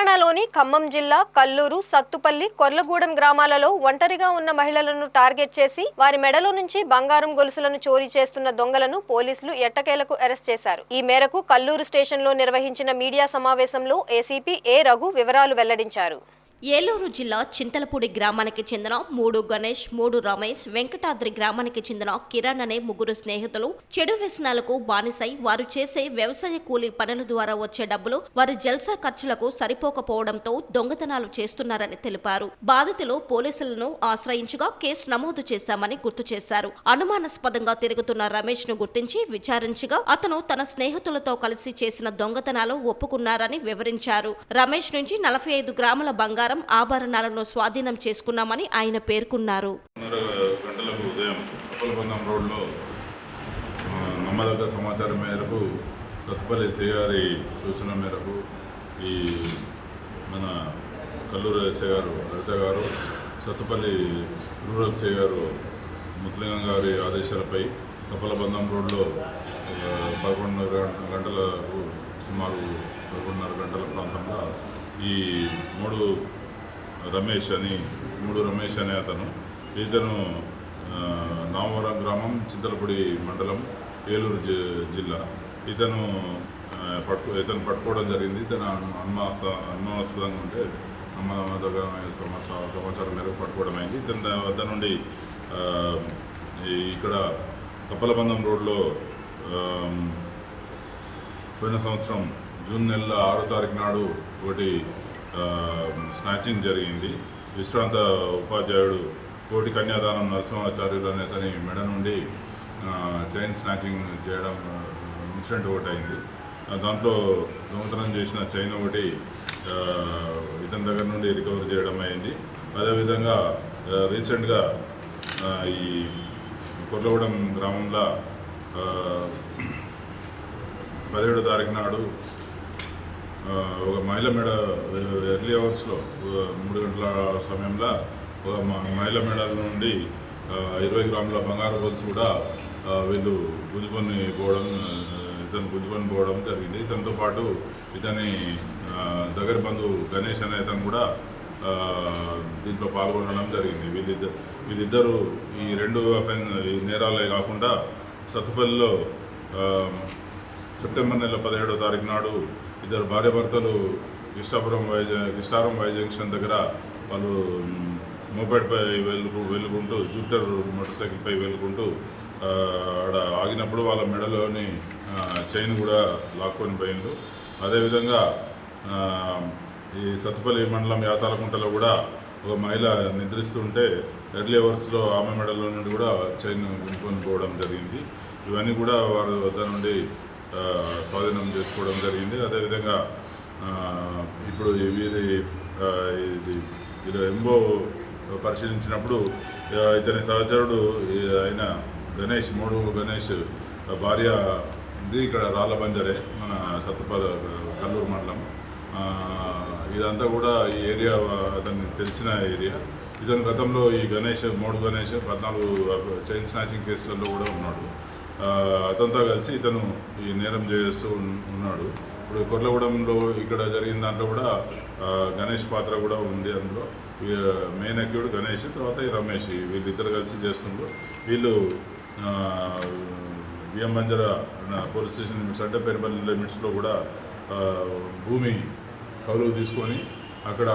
తెలంగాణలోని ఖమ్మం జిల్లా కల్లూరు, సత్తుపల్లి, కొర్లగూడెం గ్రామాలలో ఒంటరిగా ఉన్న మహిళలను టార్గెట్ చేసి వారి మెడలో నుంచి బంగారం గొలుసులను చోరీ చేస్తున్న దొంగలను పోలీసులు ఎట్టకేలకు అరెస్ట్ చేశారు. ఈ మేరకు కల్లూరు స్టేషన్లో నిర్వహించిన మీడియా సమావేశంలో ఏసీపీ ఏ రఘు వివరాలు వెల్లడించారు. ఏలూరు జిల్లా చింతలపూడి గ్రామానికి చెందిన 3 గణేష్, 3 రమేష్, వెంకటాద్రి గ్రామానికి చెందిన కిరణ్ అనే 3 స్నేహితులు చెడు వ్యసనాలకు బానిసై వారు చేసే వ్యవసాయ కూలీ పనుల ద్వారా వచ్చే డబ్బులు వారి జల్సా ఖర్చులకు సరిపోకపోవడంతో దొంగతనాలు చేస్తున్నారని తెలిపారు. బాధితులు పోలీసులను ఆశ్రయించగా కేసు నమోదు చేశామని గుర్తు చేశారు. అనుమానాస్పదంగా తిరుగుతున్న రమేష్ ను గుర్తించి విచారించగా అతను తన స్నేహితులతో కలిసి చేసిన దొంగతనాలు ఒప్పుకున్నారని వివరించారు. రమేష్ నుంచి 45 గ్రాముల బంగారం ఆభరణాలను స్వాధీనం చేసుకున్నామని ఆయన పేర్కొన్నారు. గంటలకు ఉదయం కప్పలబంధం రోడ్లో నమ్మదగ్గ సమాచారం మేరకు సత్తుపల్లి ఎస్ఐ గారి సూచన మేరకు ఈ మన కల్లూరు ఎస్ఐ గారు హరిత గారు, సత్తుపల్లి రూరల్ ఎస్ఐ గారు ముత్లింగం గారి ఆదేశాలపై కప్పలబంధం రోడ్లో 11 గంటలకు సుమారు 11:30 గంటల ప్రాంతంలో ఈ 3 రమేష్ అనే ఇతను నామవరం గ్రామం, చింతలపూడి మండలం, ఏలూరు జిల్లా. ఇతను పట్టుకోవడం జరిగింది. ఇతను అనుమానాస్పదంగా ఉంటే నమ్మదగ్గమైన సమాచారం మేరకు పట్టుకోవడం అయింది. ఇతని వద్ద నుండి ఇక్కడ కప్పలబంధం రోడ్లో పోయిన సంవత్సరం జూన్ నెల 6వ తారీఖు నాడు ఒకటి స్నాచింగ్ జరిగింది. విశ్రాంత ఉపాధ్యాయుడు కోటి కన్యాదానం నరసింహాచార్యులు అనే అతని మెడ నుండి చైన్ స్నాచింగ్ చేయడం ఇన్సిడెంట్ ఒకటి అయింది. దాంట్లో దొంగతనం చేసిన చైన్ ఒకటి ఇతని దగ్గర నుండి రికవర్ చేయడం అయింది. అదేవిధంగా రీసెంట్గా ఈ కొర్లగూడెం గ్రామంలో 17వ తారీఖు నాడు ఒక మహిళ మెడ ఎర్లీ అవర్స్లో 3 గంటల సమయంలో ఒక మహిళ మెడల నుండి 20 గ్రాముల బంగారు గొలుసు కూడా వీళ్ళు గుంజుకొని పోవడం జరిగింది. ఇతనితో పాటు ఇతని దగ్గర బంధువు గణేష్ అనే ఇతను కూడా దీంట్లో పాల్గొనడం జరిగింది. వీళ్ళిద్దరూ ఈ 2 నేరాలే కాకుండా సత్తుపల్లిలో సెప్టెంబర్ నెల 17వ తారీఖు నాడు ఇద్దరు భార్యాభర్తలు కిష్టారం వై జంక్షన్ దగ్గర వాళ్ళు మోపెడ్పై వెళ్ళుకుంటూ జూపిటర్ మోటార్ సైకిల్పై వెళ్ళుకుంటూ ఆడ ఆగినప్పుడు వాళ్ళ మెడలోని చైన్ కూడా లాక్కొని పోయిండు. అదేవిధంగా ఈ సత్తుపల్లి మండలం యాతాలకుంటలో కూడా ఒక మహిళ నిద్రిస్తుంటే ఎర్లీ అవర్స్లో ఆమె మెడలో నుండి కూడా చైన్ గుంజుకొని పోవడం జరిగింది. ఇవన్నీ కూడా వారి వద్ద నుండి స్వాధీనం చేసుకోవడం జరిగింది. అదేవిధంగా ఇప్పుడు వీరి ఎంబో పరిశీలించినప్పుడు ఇతని సహచరుడు అయిన గణేష్, 3 గణేష్ భార్య ఇక్కడ రాళ్ళబంజరే, మన సత్తుపల్లి కల్లూరు మండలం. ఇదంతా కూడా ఈ ఏరియా అతనికి తెలిసిన ఏరియా. ఇతని గతంలో ఈ గణేష్ 3 గణేష్ 14 చైన్ స్నాచింగ్ కేసులలో కూడా ఉన్నాడు. అతనితో కలిసి ఇతను ఈ నేరం చేస్తూ ఉన్నాడు. ఇప్పుడు కొర్లగూడెంలో ఇక్కడ జరిగిన దాంట్లో కూడా గణేష్ పాత్ర కూడా ఉంది. అందులో మెయిన్ అక్యూడ్ గణేష్, తర్వాత ఈ రమేష్, వీళ్ళిద్దరు కలిసి చేస్తుండ్రు. వీళ్ళు బిఎం బంజర పోలీస్ స్టేషన్ లిమిట్స్ అంటే పెరుపల్లి లిమిట్స్లో కూడా భూమి కౌలుకు తీసుకొని అక్కడ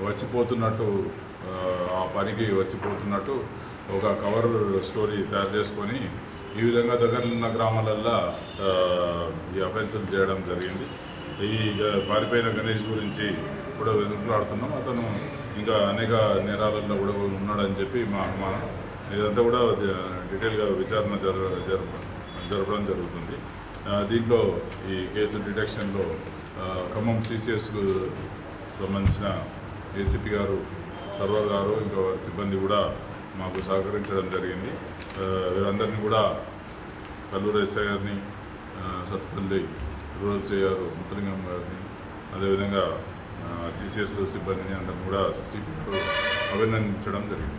వచ్చిపోతున్నట్టు, ఆ పనికి వచ్చిపోతున్నట్టు ఒక కవర్ స్టోరీ తయారు చేసుకొని ఈ విధంగా దగ్గరన్న గ్రామాలల్లో ఈ అఫెన్సులు చేయడం జరిగింది. ఈ పారిపోయిన గణేష్ గురించి కూడా వెతుకులాడుతున్నాం. అతను ఇంకా అనేక నేరాలలో కూడా ఉన్నాడని చెప్పి మా అనుమానం. ఇదంతా కూడా డీటెయిల్గా విచారణ జరపడం జరుగుతుంది. దీంట్లో ఈ కేసు డిటెక్షన్లో ఖమ్మం సిసిఎస్కు సంబంధించిన ఏసీపీ గారు, సర్వర్ గారు, ఇంకా వారి సిబ్బంది కూడా మాకు సహకరించడం జరిగింది. వీరందరినీ కూడా కల్లూరు ఎస్ఐ గారిని, సత్తుపల్లి రూరల్ ఎస్ఐ గారు ముత్లింగం గారిని, అదేవిధంగా సిసిఎస్ సిబ్బందిని అందరిని కూడా సిపి గారు అభినందించడం జరిగింది.